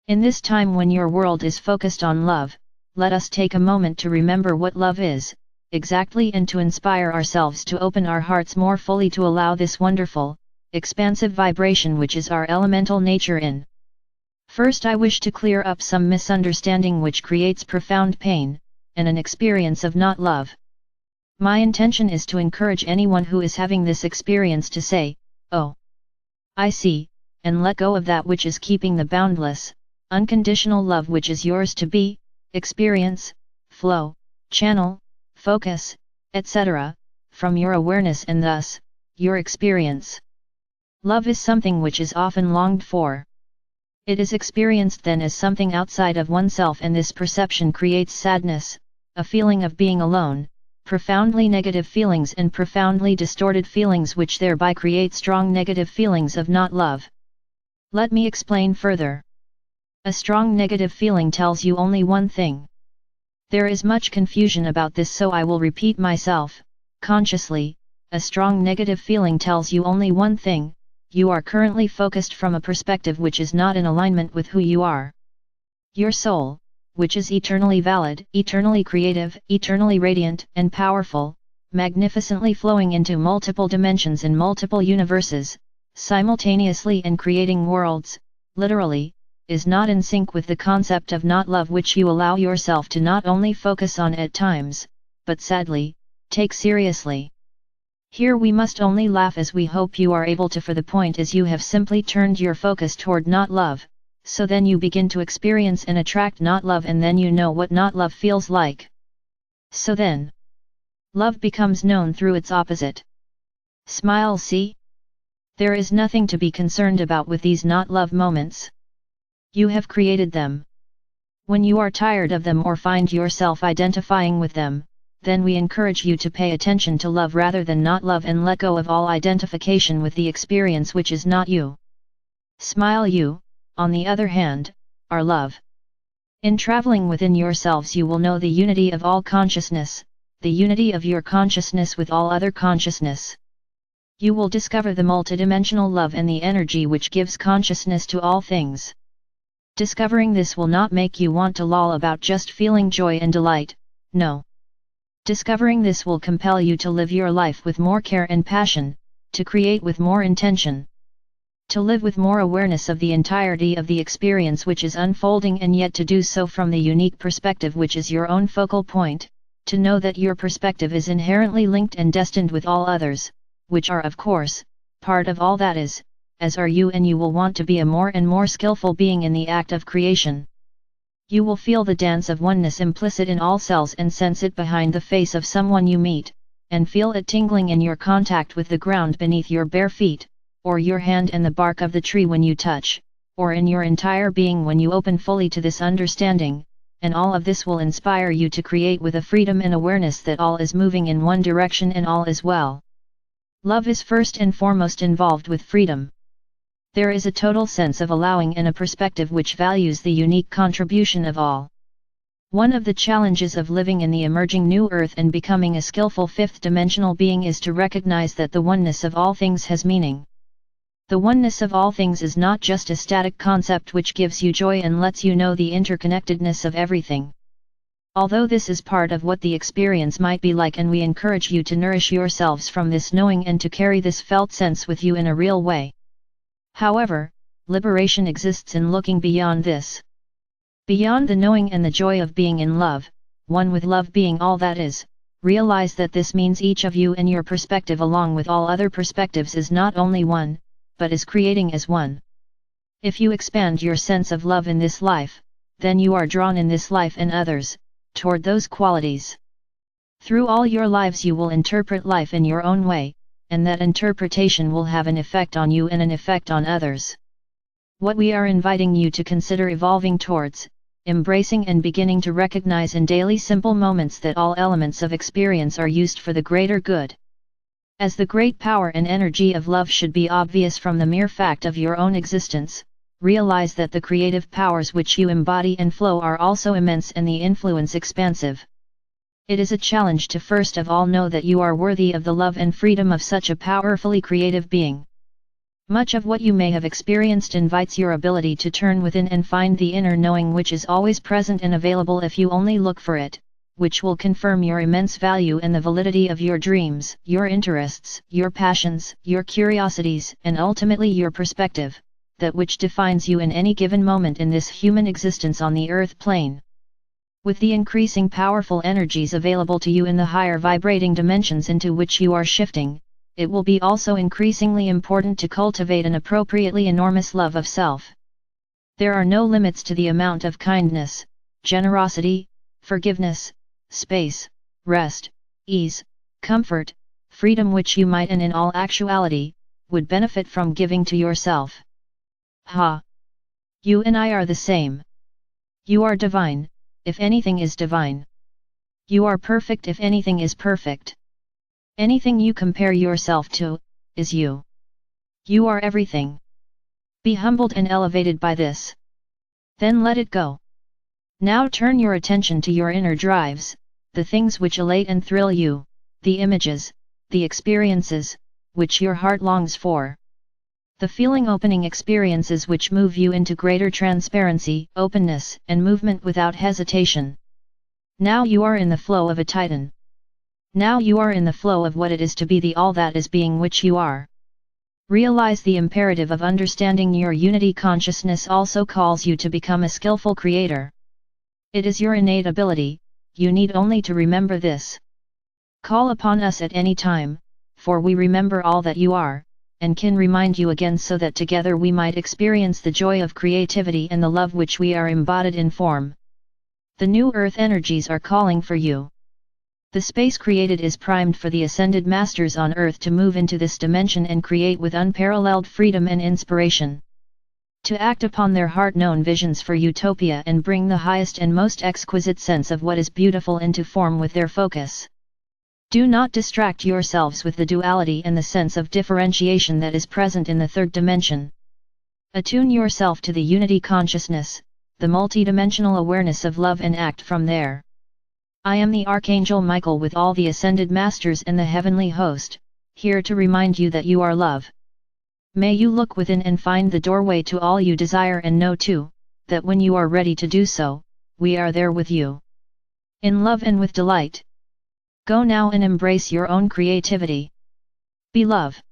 In this time when your world is focused on love, let us take a moment to remember what love is, exactly, and to inspire ourselves to open our hearts more fully to allow this wonderful, expansive vibration which is our elemental nature in. First, I wish to clear up some misunderstanding which creates profound pain, and an experience of not love. My intention is to encourage anyone who is having this experience to say, "Oh, I see," and let go of that which is keeping the boundless, unconditional love which is yours to be, experience, flow, channel, focus, etc., from your awareness and thus, your experience. Love is something which is often longed for. It is experienced then as something outside of oneself, and this perception creates sadness, a feeling of being alone, profoundly negative feelings and profoundly distorted feelings which thereby create strong negative feelings of not love. Let me explain further. A strong negative feeling tells you only one thing. There is much confusion about this, so I will repeat myself, consciously. A strong negative feeling tells you only one thing: you are currently focused from a perspective which is not in alignment with who you are. Your soul, which is eternally valid, eternally creative, eternally radiant and powerful, magnificently flowing into multiple dimensions in multiple universes, simultaneously and creating worlds, literally, is not in sync with the concept of not love which you allow yourself to not only focus on at times, but sadly, take seriously. Here we must only laugh as we hope you are able to, for the point is you have simply turned your focus toward not love, so then you begin to experience and attract not love, and then you know what not love feels like. So then, love becomes known through its opposite. Smile, see? There is nothing to be concerned about with these not love moments. You have created them. When you are tired of them or find yourself identifying with them, then we encourage you to pay attention to love rather than not love and let go of all identification with the experience which is not you. Smile. You, on the other hand, are love. In traveling within yourselves you will know the unity of all consciousness, the unity of your consciousness with all other consciousness. You will discover the multidimensional love and the energy which gives consciousness to all things. Discovering this will not make you want to loll about just feeling joy and delight, no. Discovering this will compel you to live your life with more care and passion, to create with more intention. To live with more awareness of the entirety of the experience which is unfolding, and yet to do so from the unique perspective which is your own focal point, to know that your perspective is inherently linked and destined with all others, which are of course, part of all that is, as are you, and you will want to be a more and more skillful being in the act of creation. You will feel the dance of oneness implicit in all cells and sense it behind the face of someone you meet, and feel it tingling in your contact with the ground beneath your bare feet, or your hand and the bark of the tree when you touch, or in your entire being when you open fully to this understanding, and all of this will inspire you to create with a freedom and awareness that all is moving in one direction and all is well. Love is first and foremost involved with freedom. There is a total sense of allowing and a perspective which values the unique contribution of all. One of the challenges of living in the emerging new earth and becoming a skillful fifth-dimensional being is to recognize that the oneness of all things has meaning. The oneness of all things is not just a static concept which gives you joy and lets you know the interconnectedness of everything. Although this is part of what the experience might be like, and we encourage you to nourish yourselves from this knowing and to carry this felt sense with you in a real way. However, liberation exists in looking beyond this. Beyond the knowing and the joy of being in love, one with love being all that is, realize that this means each of you and your perspective along with all other perspectives is not only one, but is creating as one. If you expand your sense of love in this life, then you are drawn in this life and others, toward those qualities. Through all your lives you will interpret life in your own way, and that interpretation will have an effect on you and an effect on others. What we are inviting you to consider evolving towards, embracing and beginning to recognize in daily simple moments that all elements of experience are used for the greater good. As the great power and energy of love should be obvious from the mere fact of your own existence, realize that the creative powers which you embody and flow are also immense and the influence expansive. It is a challenge to first of all know that you are worthy of the love and freedom of such a powerfully creative being. Much of what you may have experienced invites your ability to turn within and find the inner knowing which is always present and available if you only look for it, which will confirm your immense value and the validity of your dreams, your interests, your passions, your curiosities, and ultimately your perspective, that which defines you in any given moment in this human existence on the earth plane. With the increasing powerful energies available to you in the higher vibrating dimensions into which you are shifting, it will be also increasingly important to cultivate an appropriately enormous love of self. There are no limits to the amount of kindness, generosity, forgiveness, space, rest, ease, comfort, freedom which you might and in all actuality, would benefit from giving to yourself. Ha! You and I are the same. You are divine, if anything is divine. You are perfect if anything is perfect. Anything you compare yourself to, is you. You are everything. Be humbled and elevated by this. Then let it go. Now turn your attention to your inner drives, the things which elate and thrill you, the images, the experiences, which your heart longs for. The feeling-opening experiences which move you into greater transparency, openness, and movement without hesitation. Now you are in the flow of a titan. Now you are in the flow of what it is to be the all that is being which you are. Realize the imperative of understanding your unity consciousness also calls you to become a skillful creator. It is your innate ability, you need only to remember this. Call upon us at any time, for we remember all that you are, and can remind you again so that together we might experience the joy of creativity and the love which we are embodied in form. The new earth energies are calling for you. The space created is primed for the ascended masters on earth to move into this dimension and create with unparalleled freedom and inspiration. To act upon their heart-known visions for utopia and bring the highest and most exquisite sense of what is beautiful into form with their focus. Do not distract yourselves with the duality and the sense of differentiation that is present in the third dimension. Attune yourself to the unity consciousness, the multidimensional awareness of love and act from there. I am the Archangel Michael with all the ascended masters and the heavenly host, here to remind you that you are love. May you look within and find the doorway to all you desire and know too, that when you are ready to do so, we are there with you. In love and with delight. Go now and embrace your own creativity. Be love.